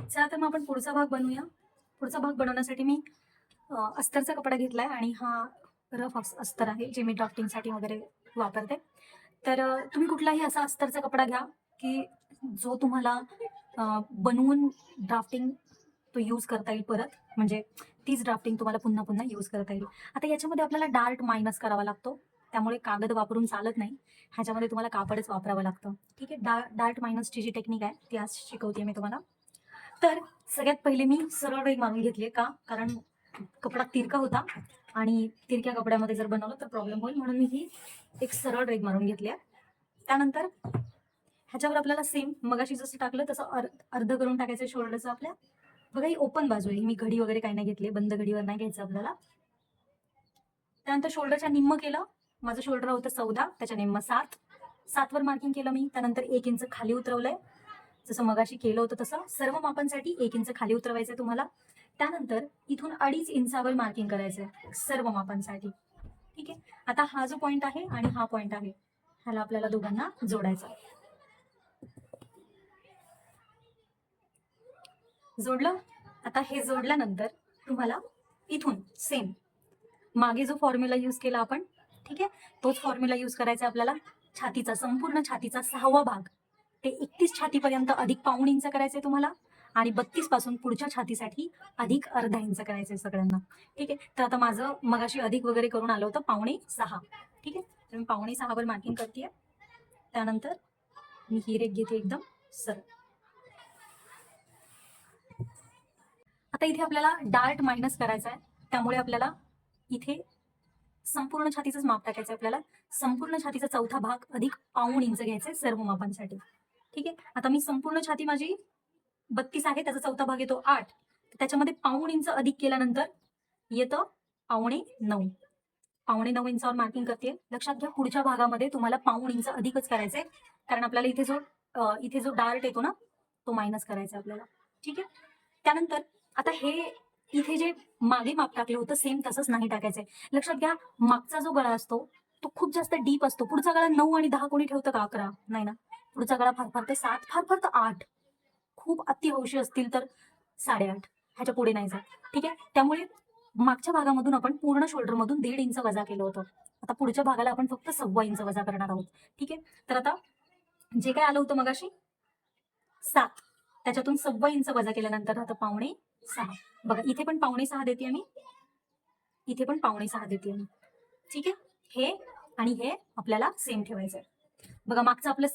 चला तर मग आपण पुढचा भाग बनवूया. पुढचा भाग बनवण्यासाठी मी अस्तरचा कपडा घेतलाय आणि हा रफ अस्तर आहे जे मी ड्राफ्टिंगसाठी वगैरे वापरते. तर तुम्ही कुठलाही असा अस्तरचा कपडा घ्या की जो तुम्हाला बनवून ड्राफ्टिंग तो यूज करता येईल परत, म्हणजे तीच ड्राफ्टिंग तुम्हाला पुन्हा पुन्हा यूज करता येईल. आता याच्यामध्ये आपल्याला डार्ट मायनस करावा लागतो, त्यामुळे कागद वापरून चालत नाही. ह्याच्यामध्ये तुम्हाला कापडच वापरावं लागतं. ठीक आहे. डार्ट मायनसची जी टेक्निक आहे ती आज शिकवते मी तुम्हाला. तर सगळ्यात पहिले मी सरळ रेघ मारून घेतली. का? कारण कपडा तिरका होता आणि तिरक्या कपड्यामध्ये जर बनवलं तर प्रॉब्लेम होईल, म्हणून मी ही एक सरळ रेघ मारून घेतली आहे. त्यानंतर ह्याच्यावर आपल्याला सेम मगाशी जसं टाकलं तसं अर्ध करून टाकायचं शोल्डरचं आपल्या. बघा ही ओपन बाजू आहे, मी घडी वगैरे काही नाही घेतली, बंद घडीवर नाही घ्यायचं आपल्याला. त्यानंतर शोल्डरच्या निम्म केलं. माझं शोल्डर होतं 14, त्याच्या निम्म 7 वर मार्किंग केलं मी. त्यानंतर 1 इंच खाली उतरवलंय, जसं मगाशी केलं होतं तसं. सर्व मापांसाठी 1 इंच खाली उतरवायचंय तुम्हाला. त्यानंतर इथून 2.5 इंचावर मार्किंग करायचंय सर्व मापांसाठी. ठीक आहे. आता हा जो पॉइंट आहे आणि हा पॉइंट आहे, ह्याला आपल्याला दोघांना जोडायचा. जोडलं. आता हे जोडल्यानंतर तुम्हाला इथून सेम मागे जो फॉर्म्युला यूज केला आपण, ठीक आहे, तोच फॉर्म्युला यूज करायचा आपल्याला. छातीचा, संपूर्ण छातीचा 6वा भाग ते 31 छातीपर्यंत अधिक पाऊण इंच करायचंय तुम्हाला, आणि 32 पासून पुढच्या छातीसाठी अधिक अर्धा इंच करायचंय सगळ्यांना. ठीक आहे. तर आता माझं मगाशी अधिक वगैरे करून आलं होतं 5.25. ठीक आहे. तर मी 5.25 वर मार्किंग करते. त्यानंतर मी ही रेघ घेते एकदम सरळ. आता इथे आपल्याला डार्ट मायनस करायचा आहे, त्यामुळे आपल्याला इथे संपूर्ण छातीचंच माप टाकायचं आपल्याला. संपूर्ण छातीचा 4था भाग अधिक पाऊण इंच घ्यायचंय सर्व मापांसाठी. ठीक आहे. आता मी संपूर्ण छाती माझी 32 आहे, त्याचा 4था भाग येतो 8, त्याच्यामध्ये पाऊण इंच अधिक केल्यानंतर येतं 8.25. 8.25 इंचावर मार्किंग करते. लक्षात घ्या, पुढच्या भागामध्ये तुम्हाला पाऊण इंच अधिकच करायचंय, कारण आपल्याला इथे जो डार्ट येतो ना तो मायनस करायचा आपल्याला. ठीक आहे. त्यानंतर आता हे इथे जे मागे माप टाकलं होतं सेम तसंच नाही टाकायचंय. लक्षात घ्या, मागचा जो गळा असतो तो खूप जास्त डीप असतो. पुढचा गळा 9 आणि 10 कोणी ठेवतं का? 11 नाही ना. पुढचा गळा फार फार तर 7, फार फार तर 8, खूप अति हौशी असतील तर 8.5, ह्याच्या पुढे नाही जात. ठीक आहे. त्यामुळे मागच्या भागामधून आपण पूर्ण शोल्डर मधून 1.5 इंच वजा केलं होतं. आता पुढच्या भागाला आपण फक्त 1.25 इंच वजा करणार आहोत. ठीक आहे. तर आता जे काय आलं होतं मगाशी 7, त्याच्यातून 1.25 इंच वजा केल्यानंतर आता 5.25. बघा इथे पण 5.25 देते आणि इथे पण 5.25 देते मी. ठीक आहे. हे आणि हे आपल्याला सेम ठेवायचंय. बघा मागचं आपलं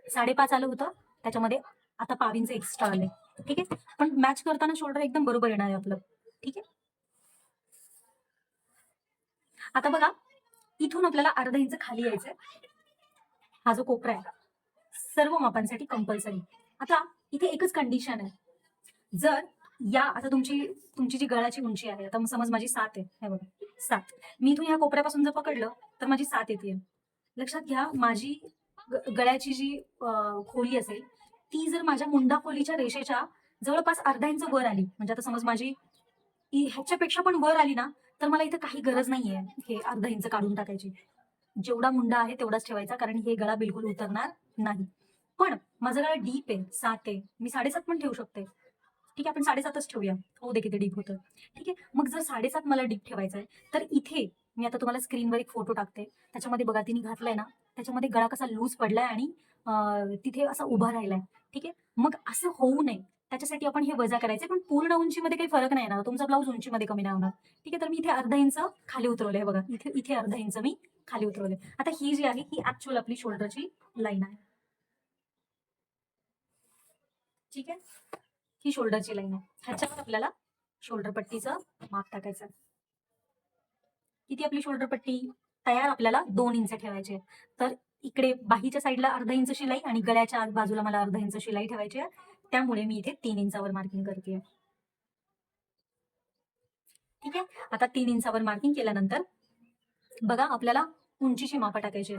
5.5 आलं होतं, त्याच्यामध्ये आता 0.5 इंच एक्स्ट्रा आले. ठीक आहे. पण मॅच करताना शोल्डर एकदम बरोबर येणार आहे आपलं. ठीक आहे. आता बघा इथून आपल्याला अर्धा इंच खाली यायचंय. हा जो कोपरा आहे सर्व मापांसाठी कंपल्सरी. आता इथे एकच कंडिशन आहे, जर या आता तुमची जी गळ्याची उंची आहे, आता समज माझी 7 आहे, हे बघा 7, मी इथून या कोपऱ्यापासून जर पकडलं तर माझी 7 येते. लक्षात घ्या, माझी गळ्याची जी खोली असेल ती जर माझ्या मुंडा खोलीच्या रेषेच्या जवळपास अर्धा इंच वर आली, म्हणजे आता समज माझी ह्याच्यापेक्षा पण वर आली ना, तर मला इथं काही गरज नाहीये हे अर्धा इंच काढून टाकायची. जेवढा मुंडा आहे तेवढाच ठेवायचा, कारण हे गळा बिलकुल उतरणार नाही. पण माझा गळा डीप आहे, 7 आहे, मी 7.5 पण ठेवू शकते. ठीक आहे, आपण 7.5च ठेवूया, हो दे किती डीप होतं. ठीक आहे. मग जर 7.5 मला डीप ठेवायचं आहे, तर इथे मी आता तुम्हाला स्क्रीनवर एक फोटो टाकते, त्याच्यामध्ये बघा तिने घातलाय ना, त्याच्यामध्ये गळा कसा लूज पडलाय आणि तिथे असा उभा राहिलाय. ठीक आहे. मग असं होऊ नये त्याच्यासाठी आपण हे वजा करायचे, पण पूर्ण उंचीमध्ये काही फरक नाही येणार, तुमचा ब्लाऊज उंचीमध्ये कमी नाही होणार. ठीक आहे. तर मी इथे अर्धा इंच खाली उतरवलंय, बघा इथे इथे अर्धा इंच मी खाली उतरवले. आता ही जी आहे ही ऍक्च्युअल आपली शोल्डरची लाईन आहे. ठीक आहे. ही शोल्डरची लाईन आहे, ह्याच्यावर आपल्याला शोल्डर पट्टीचं माप टाकायचं. किती आपली शोल्डर पट्टी तयार? आपल्याला 2 इंच ठेवायचे. तर इकडे बाहीच्या साईडला अर्धा इंच शिलाई आणि गळ्याच्या बाजूला मला अर्धा इंच शिलाई ठेवायची आहे, त्यामुळे मी इथे 3 इंचावर मार्किंग करते. ठीक आहे. आता 3 इंचावर मार्किंग केल्यानंतर बघा आपल्याला उंचीची मापं टाकायची.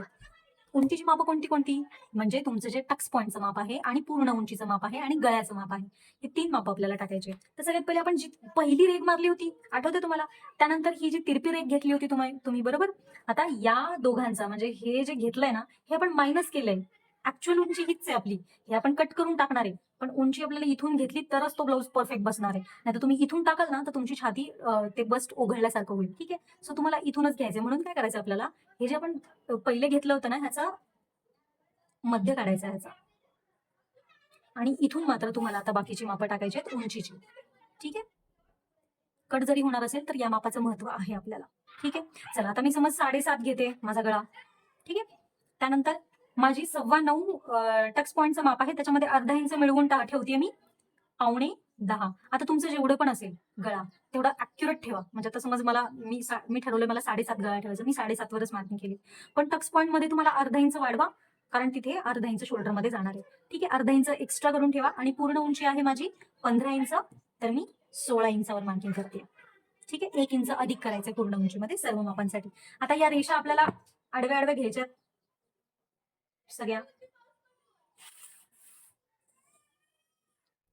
उंचीची मापं कोणती कोणती? म्हणजे तुमचं जे टक्स पॉईंटचं माप आहे आणि पूर्ण उंचीचं माप आहे आणि गळ्याचं माप आहे, हे 3 मापं आपल्याला टाकायचे. तर सगळ्यात पहिले आपण जी पहिली रेघ मारली होती आठवते तुम्हाला, त्यानंतर ही जी तिरपी रेघ घेतली होती तुम्ही बरोबर. आता या दोघांचा म्हणजे हे जे घेतलंय ना हे आपण मायनस केलंय, ऍक्च्युअल उंची हीच आहे आपली, हे आपण कट करून टाकणार आहे, पण उंची आपल्याला इथून घेतली तरच तो ब्लाऊज परफेक्ट बसणार आहे. नाही तर तुम्ही इथून टाकाल ना तर तुमची छाती ते बस्ट ओघळल्यासारखं होईल. ठीक आहे, सो तुम्हाला इथूनच घ्यायचंय. म्हणून काय करायचं आपल्याला, हे जे आपण पहिले घेतलं होतं ना ह्याचा मध्य काढायचा ह्याचा, आणि इथून मात्र तुम्हाला आता बाकीची मापं टाकायची आहेत उंचीची. ठीक आहे, कट जरी होणार असेल तर या मापाचं महत्व आहे आपल्याला. ठीक आहे, चला आता मी समज 7.5 घेते माझा गळा. ठीक आहे, त्यानंतर माझी 9.25 टक्स पॉईंटचं माप आहे, त्याच्यामध्ये अर्धा इंच मिळवून ठेवते मी 9.25. आता तुमचं जेवढं पण असेल गळा तेवढं ऍक्युरेट ठेवा. म्हणजे आता समज मी ठरवलं मला 7.5 गळा ठेवायचं, मी 7.5 वरच मार्किंग केली. पण टक्स पॉईंट मध्ये तुम्हाला अर्धा इंच वाढवा, कारण तिथे अर्धा इंच शोल्डर मध्ये जाणार आहे. ठीक आहे, अर्धा इंच एक्स्ट्रा करून ठेवा. आणि पूर्ण उंची आहे माझी 15 इंच, तर मी 16 इंचावर मार्किंग करते. ठीक आहे, 1 इंच अधिक करायचंय पूर्ण उंचीमध्ये सर्व मापांसाठी. आता या रेषा आपल्याला आडव्या आडव्या घ्यायच्यात सगळ्या.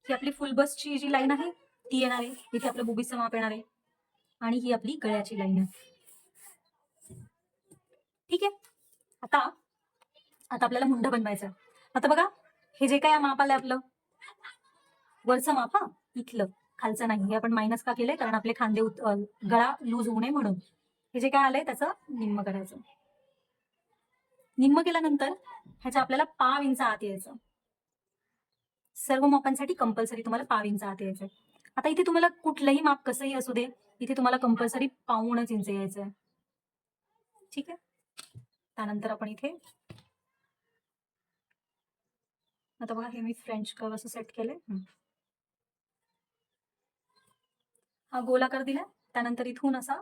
ही आपली फुल बसची जी लाईन आहे ती येणार आहे, इथे आपलं बुबीचं माप येणार आहे, आणि ही आपली गळ्याची लाईन आहे. ठीक आहे, आता आता आपल्याला मुंडा बनवायचा. आता बघा, हे जे काय माप आलंय आपलं वरचं माप, हा इथलं, खालचं नाही. हे आपण मायनस का केलंय, कारण आपले खांदे गळा लूज होऊ नये म्हणून. हे जे काय आलंय त्याचं निम्म करायचं. निम्म केल्यानंतर ह्याच्या आपल्याला 5 इंच आत यायचं. सर्व मापांसाठी कंपल्सरी तुम्हाला 5 इंच आत यायचंय. आता इथे तुम्हाला कुठलंही माप कसंही असू दे, इथे तुम्हाला कंपल्सरी 5.25 इंच यायचंय. ठीक आहे, त्यानंतर आपण इथे आता बघा, हे मी फ्रेंच कर्व असं सेट केलंय. हा गोलाकार दिला, त्यानंतर इथून असा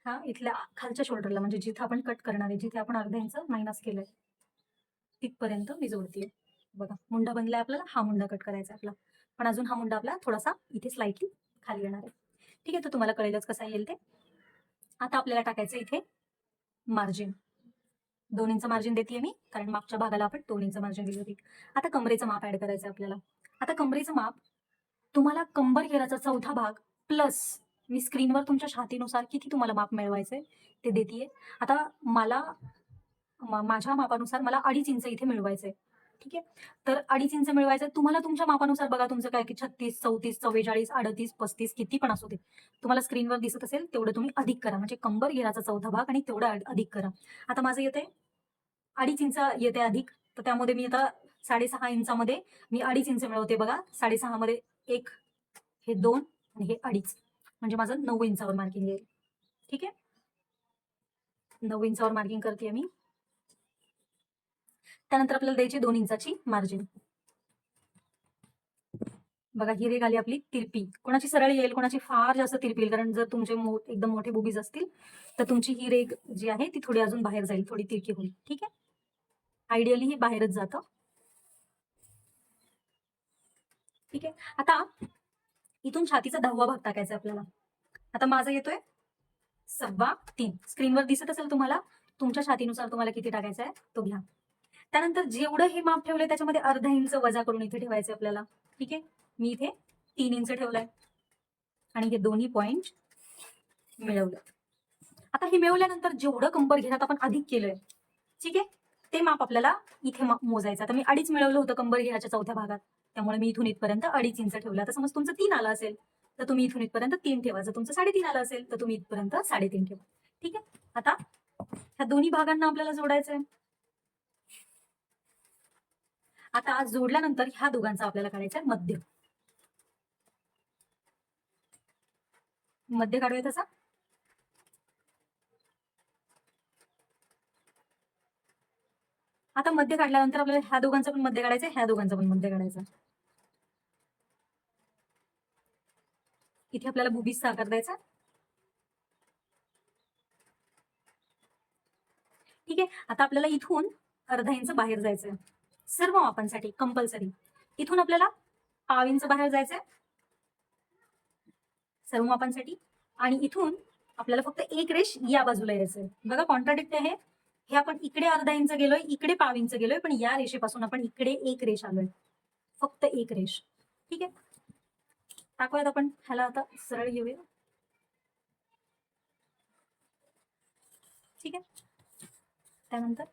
हा इथल्या खालच्या शोल्डरला, म्हणजे जिथे आपण कट करणार आहे, जिथे आपण अर्धा इंच मायनस केलंय तिथपर्यंत मी जोडतीये. बघा, मुंडा बनलाय आपल्याला. हा मुंडा कट करायचा आपला, पण अजून हा मुंडा आपला थोडासा इथे स्लाइटली खाली येणार आहे. ठीक आहे, तर तुम्हाला कळेलच कसा येईल ते. आता आपल्याला टाकायचं इथे मार्जिन. 2 इंच मार्जिन देते मी, कारण मागच्या भागाला आपण 2 इंच मार्जिन दिली होती. आता कमरेचं माप ऍड करायचं आपल्याला. आता कमरेचं माप तुम्हाला कंबर घेराचा चौथा भाग प्लस मी स्क्रीनवर तुमच्या छातीनुसार किती तुम्हाला माप मिळवायचंय ते देतीये. आता माझ्या मापानुसार मला 2.5 इंच इथे मिळवायचंय. ठीक आहे, तर 2.5 इंच मिळवायचं. तुम्हाला तुमच्या मापानुसार बघा, तुमचं काय की 36, 34, 44, 38, 35 किती पण असू दे, तुम्हाला स्क्रीनवर दिसत असेल तेवढं तुम्ही अधिक करा. म्हणजे कंबर घेराचा चौथा भाग आणि तेवढं अधिक करा. आता माझं येते 2.5 इंच येते अधिक, तर त्यामध्ये मी आता 6.5 इंचामध्ये मी 2.5 इंच मिळवते. बघा, 6.5 मध्ये 1, हे 2 आणि हे 2.5, म्हणजे माझं 9 इंचावर मार्किंग येईल. ठीक आहे, 9 इंचावर मार्किंग करते मी. त्यानंतर आपल्याला द्यायची 2 इंचाची मार्जिन. बघा, ही रेग आली आपली तिरपी. कोणाची सरळ येईल, कोणाची फार जास्त तिरपी येईल, कारण जर तुमचे एकदम मोठे बुबीज असतील तर तुमची ही रेग जी आहे ती थोडी अजून बाहेर जाईल, थोडी तिरकी होईल. ठीक आहे, आयडियली ही बाहेरच जातं. ठीक आहे, आता इथून छातीचा 10वा भाग टाकायचा आपल्याला. आता माझा येतोय 3.25. स्क्रीनवर दिसत असेल तुम्हाला, तुमच्या छातीनुसार तुम्हाला किती टाकायचा आहे तो घ्या. त्यानंतर जेवढं हे माप ठेवलंय त्याच्यामध्ये अर्धा इंच वजा करून इथे ठेवायचं आपल्याला. ठीक आहे, मी इथे 3 इंच ठेवलंय आणि हे दोन्ही पॉइंट मिळवलं. आता हे मिळवल्यानंतर जेवढं कंबर घेरात आपण अधिक केलंय, ठीक आहे, ते माप आपल्याला इथे मोजायचं. आता मी 2.5 मिळवलं होतं कंबर घेराच्या चौथ्या भागात, त्यामुळे मी इथून इथपर्यंत 2.5 इंच ठेवलं. आता समज तुमचं 3 आलं असेल तर तुम्ही इथून इथपर्यंत 3 ठेवा. जर तुमचं 3.5 आलं असेल तर तुम्ही इथपर्यंत 3.5 ठेवा. ठीक आहे, आता ह्या दोन्ही भागांना आपल्याला जोडायचंय. आता जोडल्यानंतर ह्या दोघांचा आपल्याला काढायचा मध्य. मध्य काढूया तसा. आता मध्य काढल्यानंतर आपल्याला ह्या दोघांचं पण मध्य काढायचं, ह्या दोघांचं पण मध्य काढायचं. इथे आपल्याला बुबीचा आकार द्यायचा. ठीक आहे, आता आपल्याला इथून अर्धा इंच बाहेर जायचंय सर्व मापांसाठी कंपल्सरी. इथून आपल्याला 1/2 इंच बाहेर जायचंय सर्व मापांसाठी, आणि इथून आपल्याला फक्त एक रेष या बाजूला यायचंय. बघा, कॉन्ट्राडिक्ट आहे हे. आपण इकडे अर्धा इंच गेलोय, इकडे 1/2 इंच गेलोय, पण या रेषेपासून आपण इकडे एक रेष आलोय, फक्त एक रेष. ठीक आहे, टाकूयात आपण ह्याला. आता सरळ घेऊया. ठीक आहे, त्यानंतर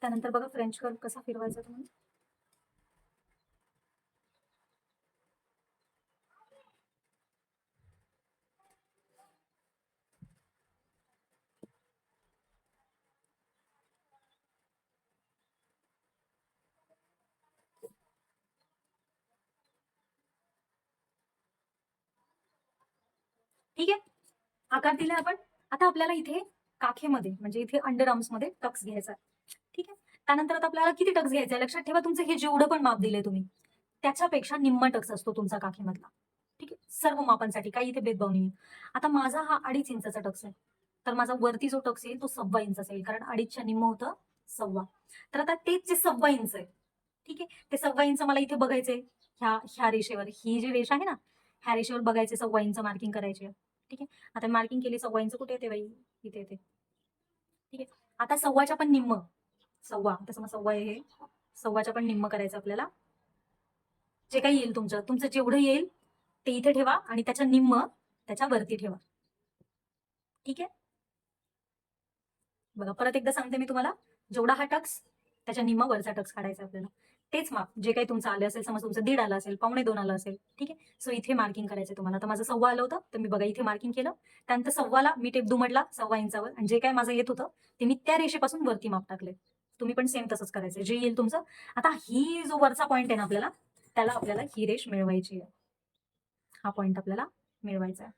त्यानंतर बघा फ्रेंच कर्व कसा फिरवायचा तुम्हाला. ठीक आहे, आकार दिला आपण. आता आपल्याला इथे काखेमध्ये म्हणजे इथे अंडर आर्म्स मध्ये टक्स घ्यायचा आहे. ठीक आहे, त्यानंतर आता आपल्याला किती टक्स घ्यायचा आहे लक्षात ठेवा. तुमचं हे जेवढं पण माप दिले तुम्ही त्याच्यापेक्षा निम्मा टक्स असतो तुमचा काखेमधला. ठीक आहे, सर्व मापांसाठी काही इथे भेदभाव नाही. आता माझा हा 2.5 इंचाचा टक्स आहे, तर माझा वरती जो टक्स येईल तो 1.25 इंचाचा येईल, कारण 2.5च्या निम्म होतं 1.25. तर आता तेच जे 1.25 इंच आहे, ठीक आहे, ते 1.25 इंच मला इथे बघायचंय. ह्या ह्या रेषेवर, ही जी रेष आहे ना, ह्या रेषेवर बघायचे 1.25 इंच मार्किंग करायची आहे. ठीक आहे, आता मार्किंग केली. 1.25 इंच कुठे येते बाई, इथे येते. ठीक आहे, आता 1.25च्या पण निम्म, 1.25 तसं मग 1.25 आहे हे, 1.25च्या पण निम्म करायचं आपल्याला. जे काही येईल तुमचं तुमचं जेवढं येईल ते इथे ठेवा आणि त्याच्या निम्म त्याच्या वरती ठेवा. ठीक आहे, बघा परत एकदा सांगते मी तुम्हाला. जेवढा हा टक्स त्याच्या निम्म वरचा टक्स काढायचा आपल्याला. तेच माप जे काही तुमचं आलं असेल, समज तुमचं 1.5 आलं असेल, 1.25 आलं असेल. ठीक आहे, सो इथे मार्किंग करायचं तुम्हाला. आता माझं 1.25 आलं होतं, तर मी बघा इथे मार्किंग केलं. त्यानंतर 1.25ला मी टेप दुमडला 1.25 इंचावर, आणि जे काय माझं येत होतं ते मी त्या रेषेपासून वरती माप टाकले. तुम्ही पण सेम तसंच करायचं जे येईल तुमचं. आता ही जो वरचा पॉईंट आहे ना आपल्याला, त्याला आपल्याला ही रेष मिळवायची आहे. हा पॉईंट आपल्याला मिळवायचा आहे.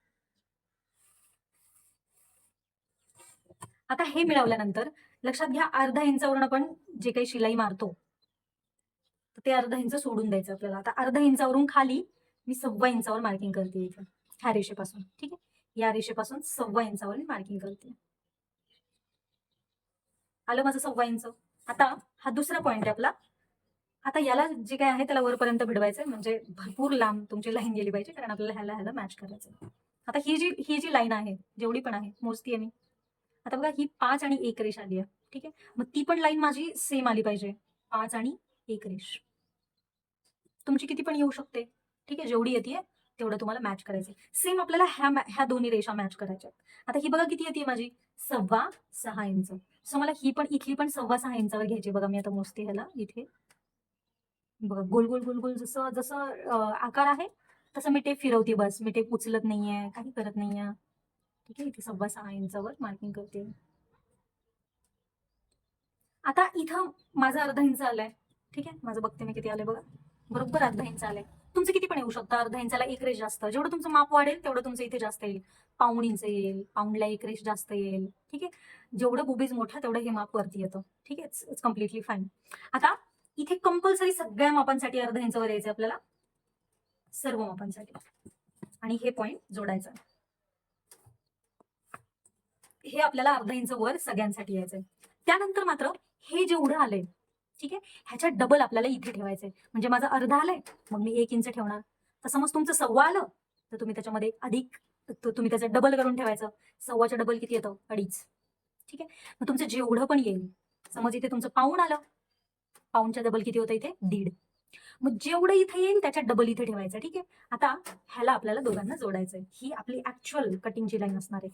आता हे मिळवल्यानंतर लक्षात घ्या, अर्धा इंचावरून आपण जे काही शिलाई मारतो ते अर्धा इंच सोडून द्यायचं आपल्याला. आता अर्धा इंचावरून खाली मी 1.25 इंचावर मार्किंग करते इथे, ह्या रेषेपासून. ठीक आहे, या रेषेपासून 1.25 इंचावर मी मार्किंग करते. आलं माझं 1.25 इंच. आता हा दुसरा पॉईंट आहे आपला. आता याला जे काय आहे त्याला वरपर्यंत भिडवायचं, म्हणजे भरपूर लांब तुमची लाईन गेली पाहिजे, कारण आपल्याला ह्याला मॅच करायचं. आता ही जी लाईन आहे, जेवढी पण आहे मोजतीये मी. आता बघा ही 5 आणि 1 रेष आली आहे. ठीक आहे, मग ती पण लाईन माझी सेम आली पाहिजे, 5 आणि 1 रेष. तुमची किती पण येऊ शकते. ठीक आहे, जेवढी येते तेवढं तुम्हाला मॅच करायचं. सेम आपल्याला ह्या दोन्ही रेषा मॅच करायच्या. आता ही बघा किती येते माझी, 6.25 इंच. सो मला ही पण इथली पण 6.25 इंचावर घ्यायची. बघा मी आता मोजते ह्याला इथे. बघा गोल गोल गोल गोल जसं जसं आकार आहे तसं मी टेप फिरवते. बस मी टेप उचलत नाहीये, काही करत नाहीये. ठीक आहे, इथे 6.25 इंचावर मार्किंग करते. आता इथं माझं अर्धा इंच आलंय. ठीक आहे, माझं बघते मी किती आलंय बघा, बरोबर अर्धा इंच आलंय. तुमचं किती पण येऊ शकतं, अर्धा इंचाला 1 रेष जास्त. जेवढं तुमचं माप वाढेल तेवढं तुमचं इथे जास्त येईल. 1.25 इंच येईल, पाऊणला 1 रेष जास्त येईल. ठीक आहे, जेवढं बुबीज मोठा तेवढं हे माप वरती येतं. ठीक आहे, इट्स कम्प्लिटली फाईन. आता इथे कंपल्सरी सगळ्या मापांसाठी अर्धा इंचावर यायचं आपल्याला, सर्व मापांसाठी. आणि हे पॉईंट जोडायचं. हे आपल्याला अर्धा इंच वर सगळ्यांसाठी यायचंय. त्यानंतर मात्र हे जेवढं आलंय, ठीक आहे, ह्याच्या डबल आपल्याला इथे ठेवायचंय. म्हणजे माझं अर्धा आलंय, मग मी 1 इंच ठेवणार. तर समज तुमचं 1.25 आलं, तर तुम्ही त्याच्यामध्ये अधिक तुम्ही त्याचं डबल करून ठेवायचं. 1.25च्या डबल किती येतं, 2.5. ठीक आहे, मग तुमचं जेवढं पण येईल, समज इथे तुमचं पाऊण आलं, पाऊणच्या डबल किती होतं इथे, 1.5. मग जेवढं इथे येईल त्याच्या डबल इथे ठेवायचं. ठीक आहे, आता ह्याला आपल्याला दोघांना जोडायचंय. ही आपली ऍक्च्युअल कटिंगची लाईन असणार आहे.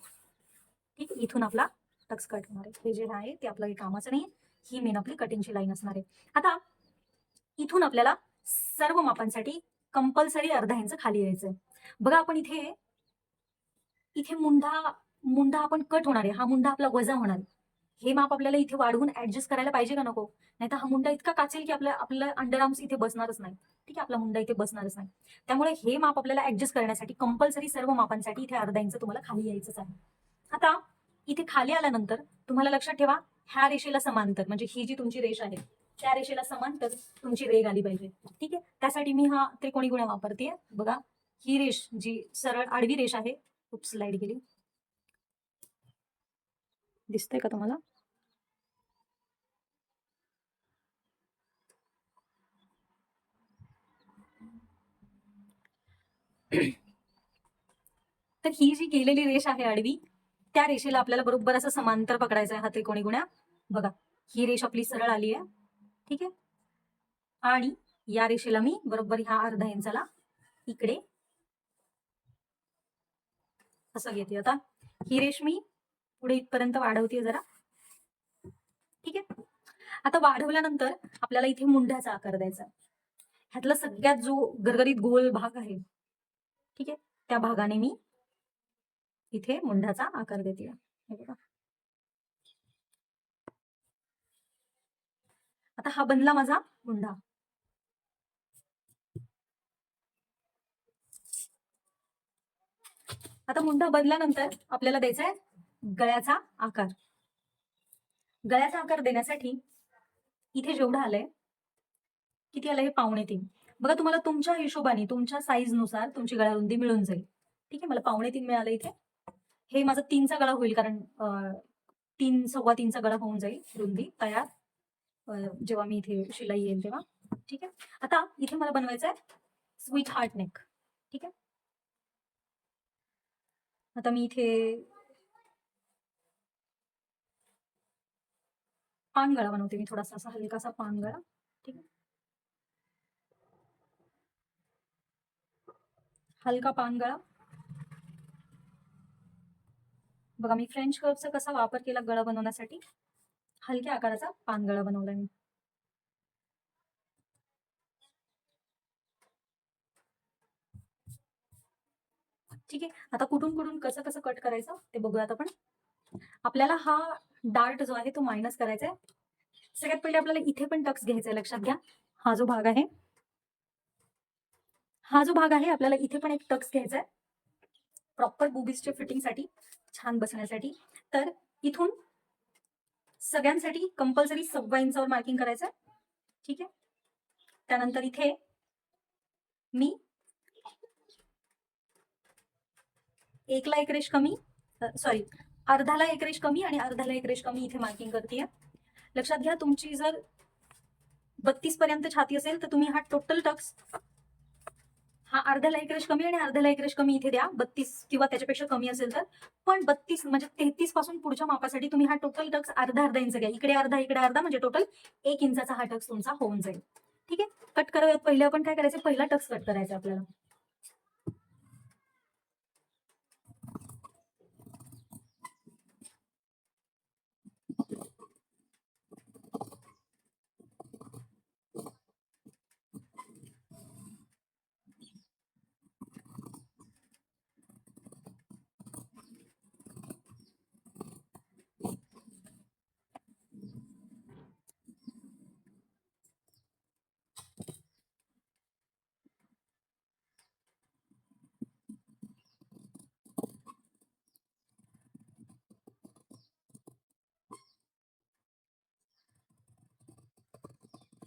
ठीक, इथून आपला टक्स कट होणार आहे. हे जे आहे ते आपलं कामाचं नाही, ही मेन आपली कटिंगची लाईन असणार आहे. आता इथून आपल्याला सर्व मापांसाठी कंपल्सरी अर्धा इंच खाली यायचंय. बघा आपण इथे इथे मुंढा आपण कट होणार आहे, हा मुंढा आपला वजा होणार आहे. हे माप आपल्याला इथे वाढवून ऍडजस्ट करायला पाहिजे का नको, नाही तर हा मुंडा इतका काचेल की आपलं अंडर आर्म्स इथे बसणारच नाही. ठीक आहे, आपला मुंडा इथे बसणारच नाही. त्यामुळे हे माप आपल्याला ऍडजस्ट करण्यासाठी कंपल्सरी सर्व मापांसाठी इथे अर्धा इंच तुम्हाला खाली यायचंच आहे. आता इथे खाली आल्यानंतर तुम्हाला लक्षात ठेवा, ह्या रेषेला समांतर, म्हणजे ही जी तुमची रेष आहे त्या रेषेला समांतर तुमची रेघ आली पाहिजे. ठीक आहे, त्यासाठी मी हा त्रिकोणी गुणा वापरते. बघा ही रेष जी सरळ आडवी रेष आहे, खूप स्लाइड गेली, दिसतंय का तुम्हाला. तर ही जी गेलेली रेष आहे आडवी, त्या रेषेला आपल्याला बरोबर असं समांतर पकडायचं आहे, हा त्रिकोणी गुण्या. बघा ही रेष आपली सरळ आली आहे. ठीक आहे, आणि या रेषेला मी बरोबर ह्या अर्धा इंचाला इकडे असं घेते. आता ही रेष मी पुढे इथपर्यंत वाढवते जरा. ठीक आहे, आता वाढवल्यानंतर आपल्याला इथे मुंड्याचा आकार द्यायचा. ह्यातला सगळ्यात जो गरगरीत गोल भाग आहे, ठीक आहे, त्या भागाने मी इथे मुंड्याचा आकार देते. हे बघा, आता हा बनला माझा मुंडा. आता मुंडा बनल्यानंतर आपल्याला द्यायचा आहे गळ्याचा आकार. गळ्याचा आकार देण्यासाठी इथे जेवढं आलंय, किती आलंय, 2.25. बघा, तुम्हाला तुमच्या हिशोबाने तुमच्या साईज नुसार तुमची गळा रुंदी मिळून जाईल. ठीक आहे, मला 2.25 मिळालं इथे. हे माझा 3चा गळा होईल, कारण 3 3.25चा गळा होऊन जाईल रुंदी तयार जेव्हा मी इथे शिलाई येईल तेव्हा. ठीक आहे, आता इथे मला बनवायचं आहे स्वीट हार्ट नेक. ठीक आहे, आता मी इथे पानगळा बनवते. मी थोडासा असा हलकासा पानगळा. ठीक आहे, हलका पानगळा. बघा, मी फ्रेंच कर्वचा कसा वापर केला गळा बनवण्यासाठी, हलक्या आकाराचा पानगळा बनवलाय मी. ठीक आहे, आता कुठून कुठून कसं कसं कट करायचं ते बघूयात आपण. आपल्याला हा डार्ट जो आहे तो मायनस करायचा आहे. सगळ्यात पहिले आपल्याला इथे पण टक्स घ्यायचा आहे. लक्षात घ्या, हा जो भाग आहे, आपल्याला इथे पण एक टक्स घ्यायचा आहे प्रॉपर बुबीजच्या फिटिंगसाठी, छान बसण्यासाठी. तर इथून सगळ्यांसाठी कंपल्सरी 1.25 इंचावर मार्किंग करायचं. ठीक आहे, त्यानंतर इथे मी 1ला 1 रेष कमी, सॉरी, अर्धाला 1 रेष कमी आणि अर्धाला 1 रेष कमी इथे मार्किंग करते. लक्षात घ्या, तुमची जर 32 पर्यंत छाती असेल तर तुम्ही हा टोटल टक्स, हा अर्ध्याला 1 रेष कमी आणि अर्ध्याला 1 रेष कमी इथे द्या. 32 किंवा त्याच्यापेक्षा कमी असेल तर. पण 32 म्हणजे 33 पासून पुढच्या मापासाठी तुम्ही हा टोटल टक्स अर्धा अर्धा इंच घ्या. इकडे अर्धा इकडे अर्धा, म्हणजे टोटल 1 इंचाचा हा टक्स तुमचा होऊन जाईल. ठीक आहे, कट करूयात. पहिले आपण काय करायचं, पहिला टक्स कट करायचा आपल्याला.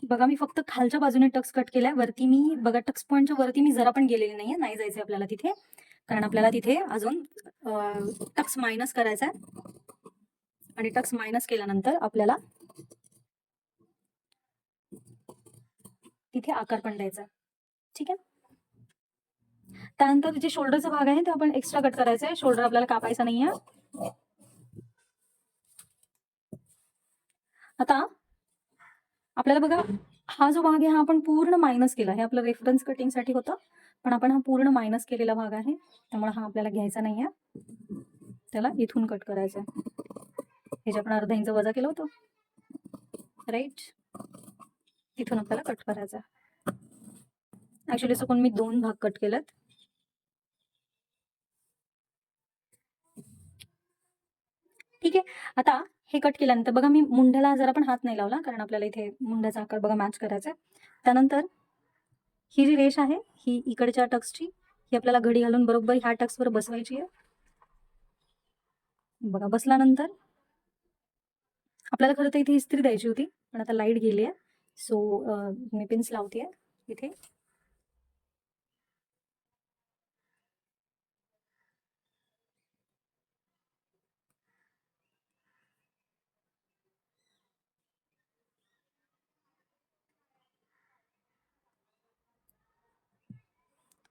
बघा, मी फक्त खालच्या बाजूने टक्स कट केलाय. वरती मी बघा, टक्स पॉईंटच्या वरती मी जरा पण गेलेली नाहीये. नाही जायचंय आपल्याला तिथे, कारण आपल्याला तिथे अजून टक्स मायनस करायचा आहे. आणि टक्स मायनस केल्यानंतर आपल्याला तिथे आकार पण द्यायचा. ठीक आहे, त्यानंतर जे शोल्डरचा भाग आहे तो आपण एक्स्ट्रा कट करायचा आहे. शोल्डर आपल्याला कापायचा नाहीये. आता आपल्याला बघा, हा जो भाग आहे हा आपण पूर्ण मायनस केला. हे आपलं रेफरन्स कटिंगसाठी होतं, पण आपण हा पूर्ण मायनस केलेला भाग आहे, त्यामुळे हा आपल्याला घ्यायचा नाहीये. त्याला इथून कट करायचं. हे जे आपण अर्धा इंच वजा केलं होतं, राईट, इथून आपल्याला कट करायचा. ऍक्च्युली चुकून मी 2 भाग कट केलेत. ठीक आहे, आता हे कट केल्यानंतर बघा, मी मुंड्याला जरा पण हात नाही लावला, कारण आपल्याला इथे मुंड्याचा आकार बघा मॅच करायचा आहे. त्यानंतर ही जी रेष आहे ही इकडच्या टक्सची, ही आपल्याला घडी घालून बरोबर ह्या टक्सवर बसवायची आहे. बघा, बसल्यानंतर आपल्याला खरं तर इथे इस्त्री द्यायची होती, पण आता लाईट गेली आहे, सो मी पिन्स लावते इथे.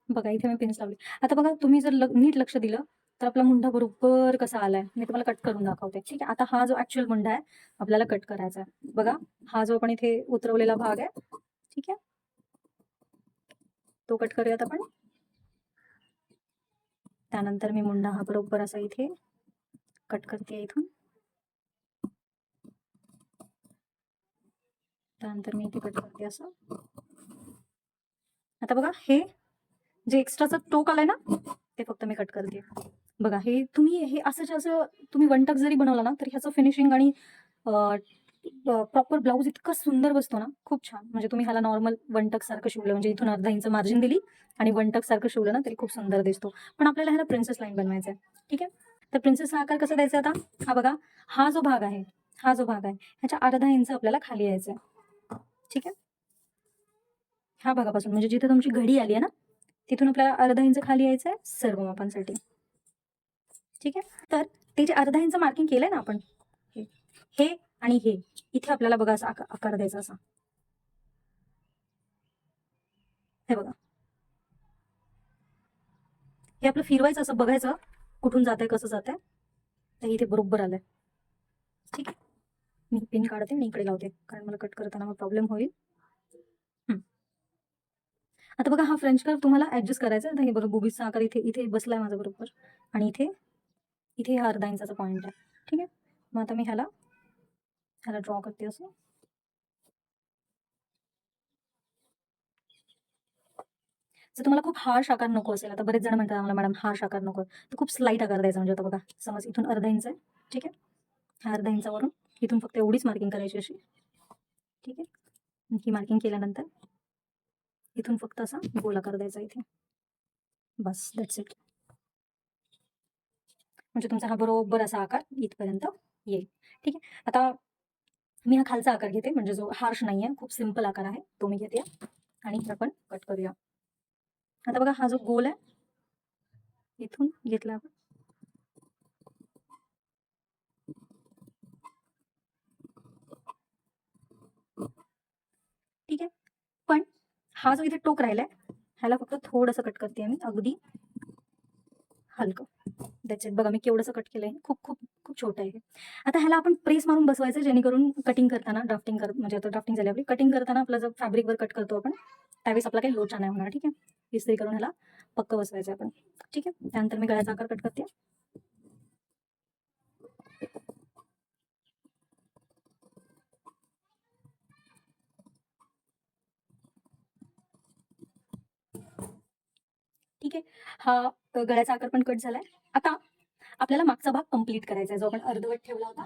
बघा, इथे मी पिन्स लावली. आता बघा, तुम्ही जर नीट लक्ष दिलं तर आपला मुंडा बरोबर कसा आलाय. मी तुम्हाला कट करून दाखवते. ठीक आहे, आता हा जो ऍक्च्युअल मुंडा आहे आपल्याला कट करायचा आहे. बघा, हा जो आपण इथे उतरवलेला भाग आहे, ठीक आहे, तो कट करूयात आपण. त्यानंतर मी मुंडा हा बरोबर असा इथे कट करते इथून. त्यानंतर मी इथे कट करते असं. आता बघा हे जे एक्स्ट्राचं टोक आलंय ना, ते फक्त मी कट करते. बघा हे तुम्ही हे असं तुम्ही वनटक जरी बनवलं ना, तर ह्याचं फिनिशिंग आणि प्रॉपर ब्लाऊज इतका सुंदर बसतो ना, खूप छान. म्हणजे तुम्ही ह्याला नॉर्मल वनटक सारखं शिवलं, म्हणजे इथून अर्धा इंच मार्जिन दिली आणि वनटक सारखं शिवलं ना, तरी खूप सुंदर दिसतो. पण आपल्याला ह्याला प्रिन्सेस लाईन बनवायचा आहे. ठीक आहे. तर प्रिन्सेसचा आकार कसा द्यायचा आता? हा बघा, हा जो भाग आहे, ह्याच्या अर्धा इंच आपल्याला खाली यायचा आहे. ठीक आहे. ह्या भागापासून म्हणजे जिथे तुमची घडी आली आहे ना, तिथून आपल्याला अर्धा इंच खाली यायचं आहे सर्व मापांसाठी. ठीक आहे. तर ते जे अर्धा इंच मार्किंग केलंय ना आपण, हे आणि हे इथे आपल्याला बघा असा आकार द्यायचा असा. हे बघा, हे आपलं फिरवायचं, असं बघायचं कुठून जात आहे, कसं जात आहे. तर इथे बरोबर आलंय. ठीक आहे. मी पिन काढते आणि इकडे लावते, कारण मला कट करताना मग प्रॉब्लेम होईल. आता बघा, हा फ्रेंच कर्व तुम्हाला ऍडजस्ट करायचा आहे. हे बघा, बुबीचा आकार इथे इथे बसलाय माझा बरोबर, आणि इथे इथे हा अर्धा इंचाचा पॉईंट आहे. ठीक आहे. मग आता मी ह्याला ड्रॉ करते असं. जर तुम्हाला खूप हार्श आकार नको असेल, आता बरेच जण म्हणतात आम्हाला मॅडम हार्श आकार नको, तर खूप स्लाईट आकार द्यायचा. म्हणजे आता बघा, समज इथून अर्धा इंच आहे. ठीक आहे. ह्या अर्धा इंचावरून इथून फक्त एवढीच मार्किंग करायची अशी. ठीक आहे. ही मार्किंग केल्यानंतर इथून फक्त असा गोल आकार द्यायचा इथे. बस, दॅट्स इट. म्हणजे तुमचा हा बरोबर असा आकार इथपर्यंत येईल. ठीक आहे. आता मी हा खालचा आकार घेते, म्हणजे जो हार्श नाहीये, खूप सिंपल आकार आहे, तो मी घेते आणि हे आपण कट करूया. आता बघा, हा जो गोल आहे इथून घेतला आपण. ठीक आहे. पण हा जो इथे टोक राहिलाय, ह्याला फक्त थोडंसं कट करते मी, अगदी हलकं. That's it. बघा मी केवढंसं कट केलंय, खूप खूप खूप छोटं आहे. आता ह्याला आपण प्रेस मारून बसवायचं, जेणेकरून कटिंग करताना म्हणजे आता ड्राफ्टिंग झाली आपली, कटिंग करताना आपलं जर फॅब्रिकवर कट करतो आपण, त्यावेळेस आपला काही लोचा नाही होणार. ठीक आहे. इस्त्री करून ह्याला पक्क बसवायचं आपण. ठीक आहे. त्यानंतर मी गळ्याचा आकार कट करते. ठीक आहे. हा गळ्याचा आकार पण कट झालाय. आता आपल्याला मागचा भाग कंप्लीट करायचा आहे, जो आपण अर्धवट ठेवला होता